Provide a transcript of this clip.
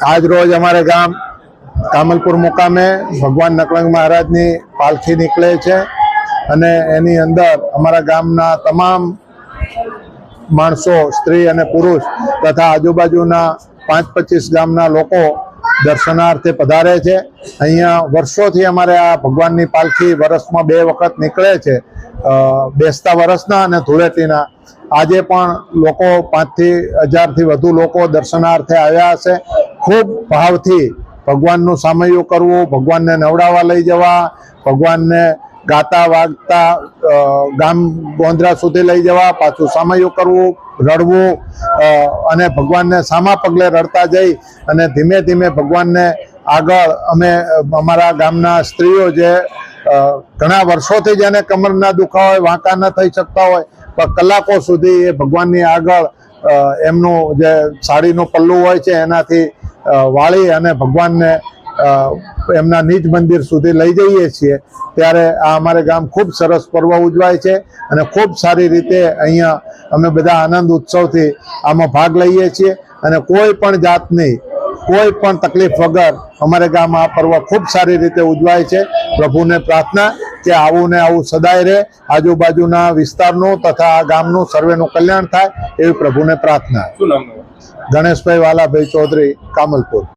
આજ રોજ અમારે ગામ કામલપુર મુકામે ભગવાન નકલંગ મહારાજની પાલખી નીકળે છે અને એની અંદર અમારા ગામના તમામ માણસો, સ્ત્રી અને પુરુષ તથા આજુબાજુના 5-25 ગામના લોકો દર્શનાર્થે પધારે છે। અહીંયા વર્ષોથી અમારે આ ભગવાનની પાલખી વર્ષમાં 2 વખત નીકળે છે, બેસતા વર્ષના અને ધૂળેટીના। આજે પણ લોકો 5,000 થી વધુ લોકો દર્શનાર્થે આવ્યા હશે। ખૂબ ભાવથી ભગવાનનું સામૈયું કરવું, ભગવાનને નવડાવવા લઈ જવા, ભગવાનને ગાતા વાગતા ગામ ગોંધરા સુધી લઈ જવા, પાછું સામૈયું કરવું, રડવું અને ભગવાનને સામા પગલે રડતા જઈ અને ધીમે ધીમે ભગવાનને આગળ અમે અમારા ગામના સ્ત્રીઓ જે ઘણા વર્ષોથી જેને કમરના દુખાવા હોય, વાંકા ન થઈ શકતા હોય, પણ કલાકો સુધી એ ભગવાનની આગળ એમનું જે સાડીનું પલ્લું હોય છે એનાથી વાળી અને ભગવાનને એમના નિજ મંદિર સુધી લઈ જઈએ છીએ। ત્યારે આ અમારે ગામ ખૂબ સરસ પર્વ ઉજવાય છે અને ખૂબ સારી રીતે અહીંયા અમે બધા આનંદ ઉત્સવથી આમાં ભાગ લઈએ છીએ અને કોઈ પણ જાતની કોઈ પણ તકલીફ વગર અમારે ગામ આ પર્વ ખૂબ સારી રીતે ઉજવાય છે। પ્રભુને પ્રાર્થના કે આવું ને આવું સદાય રહે, આજુબાજુના વિસ્તારનું તથા આ ગામનું સર્વેનું કલ્યાણ થાય એવી પ્રભુને પ્રાર્થના। શું નામ? ગણેશભાઈ વાલાભાઈ ચૌધરી, કામલપુર।